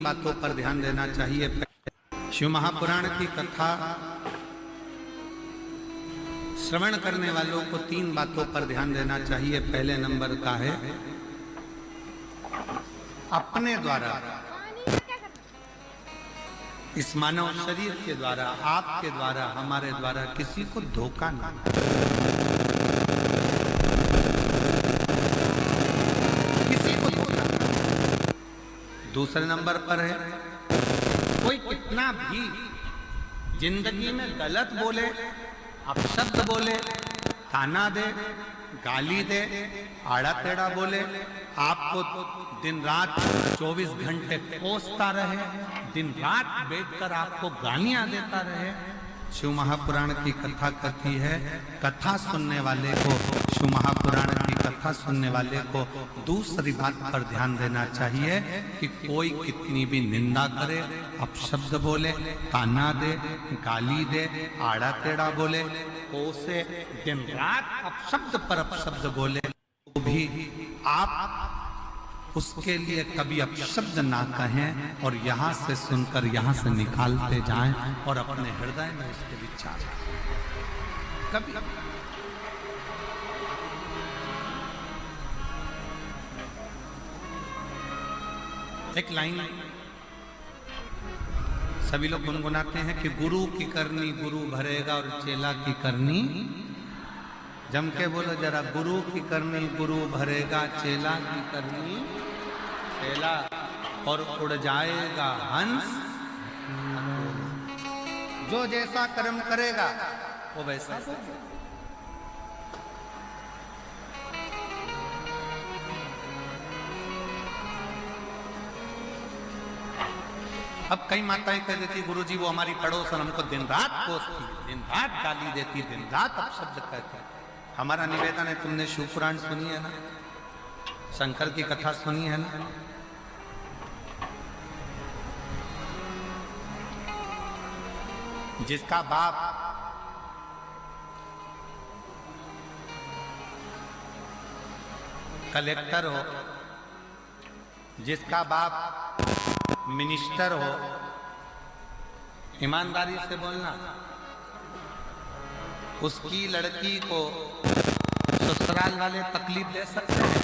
बातों पर ध्यान देना चाहिए। शिव महापुराण की कथा श्रवण करने वालों को 3 बातों पर ध्यान देना चाहिए। पहले नंबर का है अपने द्वारा, इस मानव शरीर के द्वारा, आपके द्वारा, हमारे द्वारा किसी को धोखा ना, किसी को धोखा। दूसरे नंबर पर है कोई कितना भी जिंदगी में गलत बोले, अपशब्द बोले, ताना दे, गाली दे, आड़ा टेढ़ा बोले, आपको दिन रात 24 घंटे कोसता रहे, दिन रात बैठकर आपको गालियां देता रहे। शिव महापुराण की कथा कहती है, कथा सुनने वाले को, शिव महापुराण की कथा सुनने वाले को दूसरी बात पर ध्यान देना चाहिए कि कोई कितनी भी निंदा करे, अपशब्द बोले, ताना दे, गाली दे, आड़ा टेढ़ा बोले, उसे दिन रात अपशब्द पर अपशब्द बोले, तो भी आप उसके लिए कभी अपशब्द ना कहें और यहाँ से सुनकर यहाँ से निकालते जाएं और अपने हृदय में उसके विचार कभी। एक लाइन सभी लोग गुनगुनाते हैं कि गुरु की करनी गुरु भरेगा और चेला की करनी, जम के बोलो जरा, गुरु की करनी गुरु भरेगा, चेला की करनी चेला, और उड़ जाएगा हंस। जो जैसा कर्म करेगा वो वैसा। अब कई माताएं कह देती, गुरुजी वो हमारी पड़ोसन हमको दिन रात कोसती, दिन रात गाली देती, दिन रात अपशब्द कहती। हमारा निवेदन है, तुमने शिव पुराण सुनी है ना, शंकर की कथा सुनी है ना, जिसका बाप कलेक्टर हो, जिसका बाप मिनिस्टर हो, ईमानदारी से बोलना, उसकी लड़की को ससुराल वाले तकलीफ दे सकते हैं?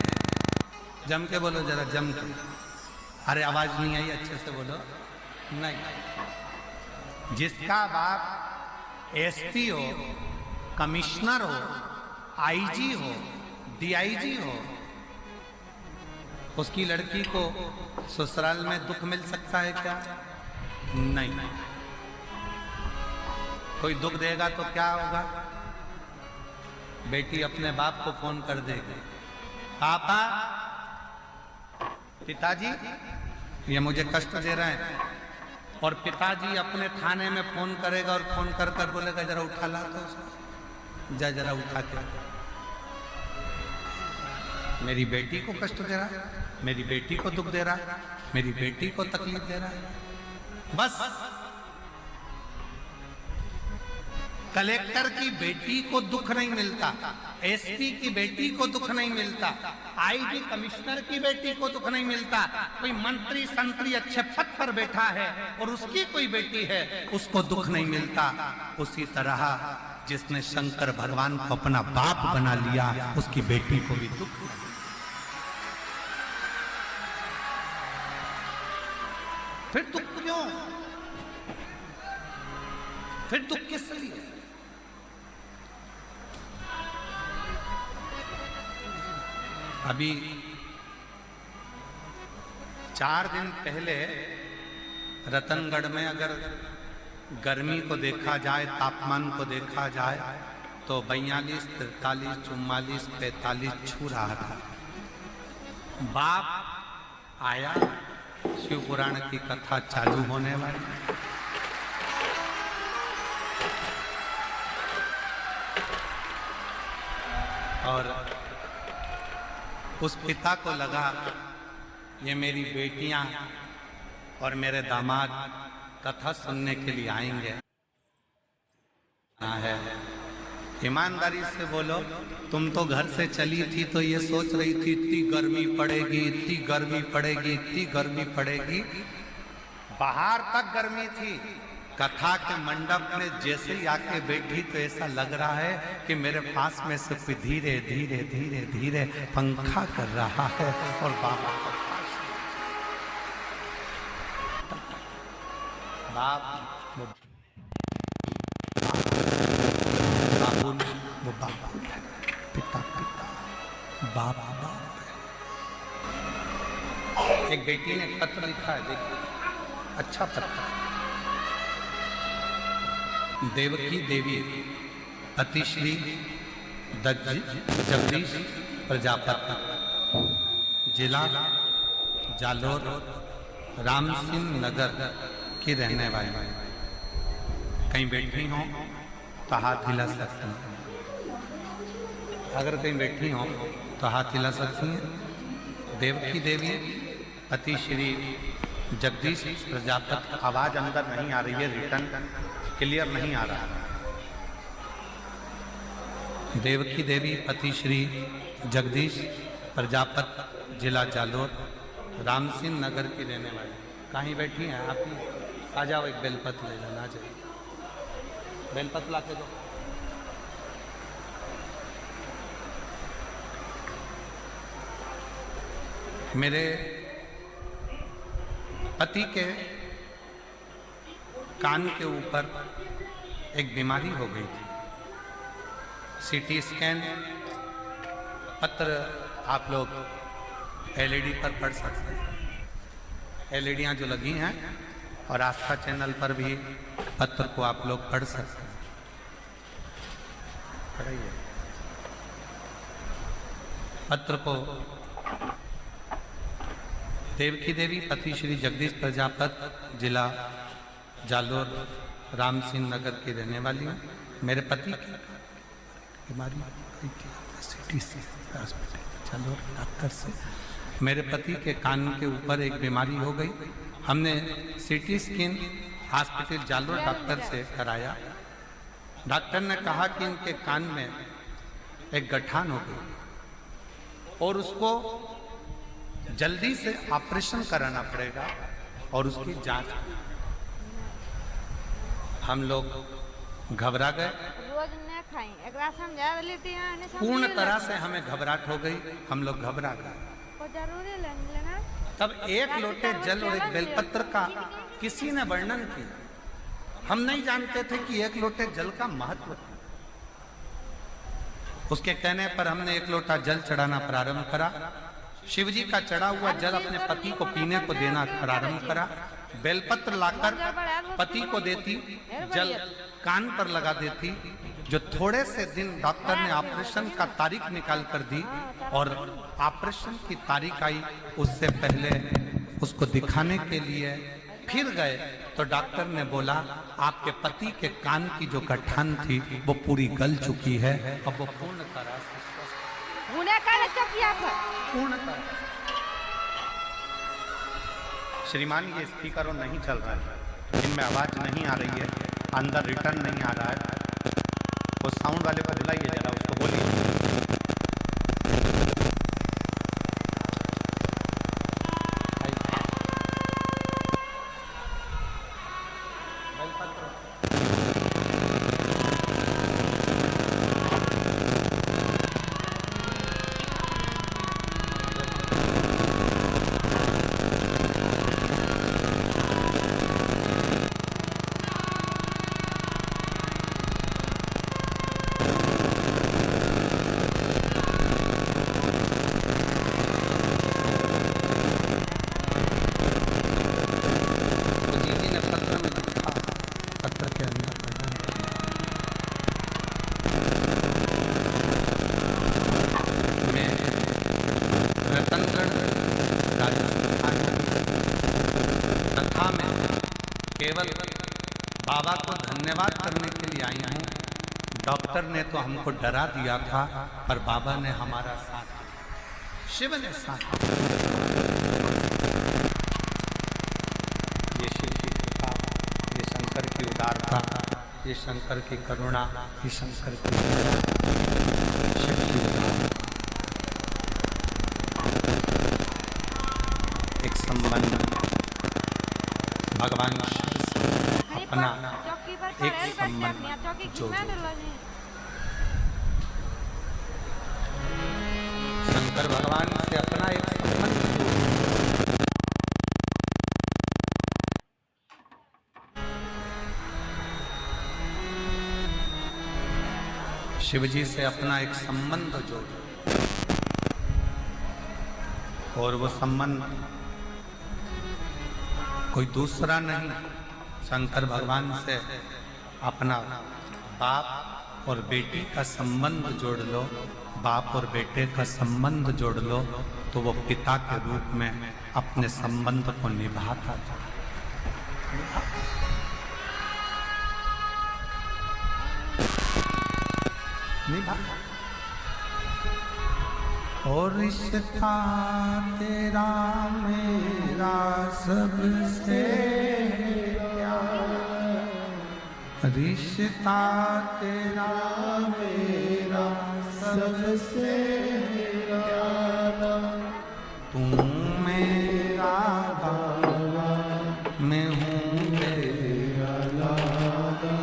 जम के बोलो जरा, जम के। अरे आवाज नहीं आई, अच्छे से बोलो। नहीं। जिसका बाप एसपी हो, कमिश्नर हो, आईजी हो, डीआईजी हो, उसकी लड़की को ससुराल में दुख मिल सकता है क्या? नहीं। कोई दुख देगा तो क्या होगा? बेटी अपने बाप को फोन कर देगी, पापा, पिताजी ये मुझे कष्ट दे रहे हैं, और पिताजी अपने थाने में फोन करेगा और फोन कर कर बोलेगा जरा उठा ला तो उसको, जा जरा उठा के, मेरी बेटी को कष्ट दे रहा है, मेरी बेटी को दुख दे रहा है, मेरी बेटी को तकलीफ दे रहा है। बस कलेक्टर की बेटी को दुख नहीं मिलता, एसपी की बेटी को दुख नहीं मिलता, आईजी कमिश्नर की बेटी को दुख नहीं मिलता, कोई मंत्री संतरी अच्छे पद पर बैठा है और उसकी कोई बेटी है, उसको दुख नहीं मिलता। उसी तरह जिसने शंकर भगवान को अपना बाप बना लिया, उसकी बेटी को भी दुख। फिर दुख क्यों? फिर दुख किस लिए? अभी 4 दिन पहले रतनगढ़ में अगर गर्मी को देखा जाए, तापमान को देखा जाए तो 42, 43, 44, 45 छू रहा था। बाप आया, शिव पुराण की कथा चालू होने वाली, और उस पिता को लगा ये मेरी बेटियां और मेरे दामाद कथा सुनने के लिए आएंगे है। ईमानदारी से बोलो, तुम तो घर से चली थी तो ये सोच रही थी इतनी गर्मी पड़ेगी, इतनी गर्मी पड़ेगी, इतनी गर्मी पड़ेगी, बाहर तक गर्मी थी, कथा के मंडप में जैसे ही आके बैठी तो ऐसा लग रहा है कि मेरे पास में से कोई धीरे धीरे धीरे धीरे पंखा कर रहा है और बाबा बाबुल वो बाबा, पिता पिता बाबा। एक बेटी ने पत्र लिखा है, देखिए अच्छा पत्र। देवकी देवी अतिश्री जगदीश प्रजापति, जिला जालोर, राम सिंह नगर की रहने वाली। कहीं बैठी हो तो हाथ हिला सकती हैं, अगर कहीं बैठी हो तो हाथ हिला सकती हैं। देवकी देवी अति श्री जगदीश प्रजापति। आवाज अंदर नहीं आ रही है, रिटर्न क्लियर नहीं आ रहा। देवकी देवी अति श्री जगदीश प्रजापति, जिला जालोर, राम सिंह नगर की रहने वाली। कहीं बैठी हैं आप ही? आ जाओ, एक बेलपत्र ले लेना। चाहिए बेलपत्र ला के दो। मेरे पति के कान के ऊपर एक बीमारी हो गई थी। सीटी स्कैन पत्र आप लोग एलईडी पर पढ़ सकते हैं। एलईडियाँ जो लगी हैं और आस्था चैनल पर भी पत्र को आप लोग पढ़ सकते हैं। पढ़िए पत्र को। देवकी देवी पति श्री जगदीश प्रजापति, जिला जालोर, राम सिंह नगर की रहने वाली हूँ। मेरे पति की बीमारी जालोर डॉक्टर से मेरे पति के कान के ऊपर एक बीमारी हो गई। हमने CT scan hospital Jalore doctor से कराया। डॉक्टर ने कहा कि इनके कान में एक गठान हो गई और उसको जल्दी से ऑपरेशन कराना पड़ेगा और उसकी जांच। हम लोग घबरा गए, पूर्ण तरह से हमें घबराहट हो गई। हम लोग घबरा गए। तब एक लोटे जल और एक बेलपत्र का किसी ने वर्णन किया। हम नहीं जानते थे कि एक लोटे जल का महत्व था। उसके कहने पर हमने एक लोटा जल चढ़ाना प्रारंभ करा। शिवजी का चढ़ा हुआ जल अपने पति को पीने को देना प्रारंभ करा। बेलपत्र लाकर पति को देती, जल कान पर लगा देती। जो थोड़े से दिन डॉक्टर ने ऑपरेशन का तारीख निकाल कर दी और ऑपरेशन की तारीख आई, उससे पहले उसको दिखाने के लिए फिर गए तो डॉक्टर ने बोला आपके पति के कान की जो गठान थी वो पूरी गल चुकी है, अब वो पूर्ण तरह से श्रीमान ये स्पीकर और नहीं चल रहा है, इनमें आवाज नहीं आ रही है, अंदर रिटर्न नहीं आ रहा है। वो साउंड वाले को बुलाइए जरा, उसको बोलिए। केवल बाबा को धन्यवाद करने के लिए आई हूँ। डॉक्टर ने तो हमको डरा दिया था, पर बाबा ने हमारा साथ दिया, शिव ने साथ दिया। ये शिव की कृपा, ये शंकर की उदारता, ये शंकर की करुणा, ये शंकर की शिव की उदारता। एक संबंध भगवान शिव से अपना एक संबंध जोड़ लो। शंकर भगवान से अपना एक संबंध जोड़ लो। शिव जी से अपना एक संबंध जोड़ लो। और वो संबंध कोई दूसरा नहीं, शंकर भगवान से अपना बाप और बेटी का संबंध जोड़ लो। बाप और बेटे का संबंध जोड़ लो तो वो पिता के रूप में अपने संबंध को निभाता था। और रिश्ता तेरा मेरा सबसे रिश्ता तेरा मेरा सबसे तू मेरा बाबा मैं हूँ तेरा लाला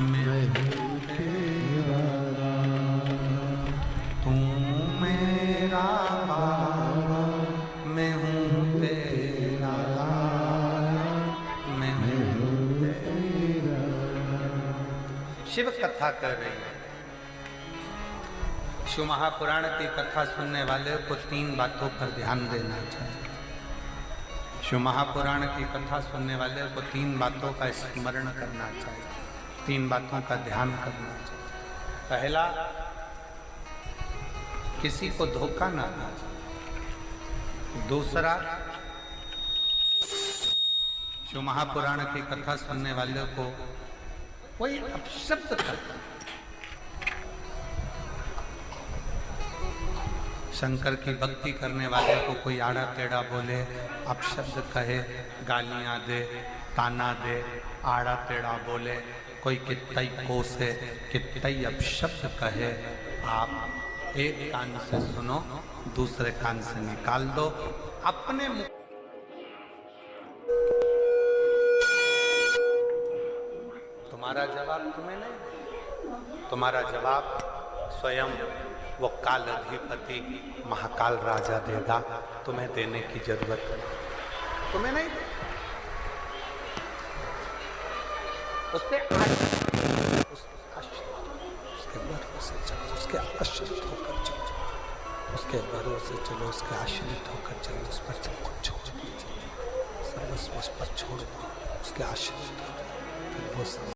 मैं हूँ तेरा तू मेरा बाबा मैं हूँ तेरा लाला मैं हूँ तेरा। शिव कथा कर रही है। शिव महापुराण की कथा सुनने वाले को 3 बातों पर ध्यान देना चाहिए। शिव महापुराण की कथा सुनने वाले को 3 बातों का स्मरण करना चाहिए, 3 बातों का ध्यान करना चाहिए। पहला, किसी को धोखा ना देना चाहिए। दूसरा, शिव महापुराण की कथा सुनने वाले को कोई अपशब्द करता, शंकर की भक्ति करने वाले को कोई आड़ा टेढ़ा बोले, अपशब्द कहे, गालियां दे, ताना दे, आड़ा टेढ़ा बोले, कोई कितई कोसे, कितई अपशब्द कहे, आप एक कान से सुनो, दूसरे कान से निकाल दो। अपने तुम्हारा जवाब तुम्हें नहीं, तुम्हारा जवाब स्वयं वो काल अधिपति महाकाल राजा देगा। तुम्हें देने की जरूरत है, तुम्हें नहीं। उसके भरोसे चलो, उसके आश्रित होकर चलो, उसके भरोसे चलो, उसके आश्रित होकर चलो, उस पर सब कुछ छोड़ दीजिए, सर्वस्व उस पर छोड़ दो, उसके आश्रित हो।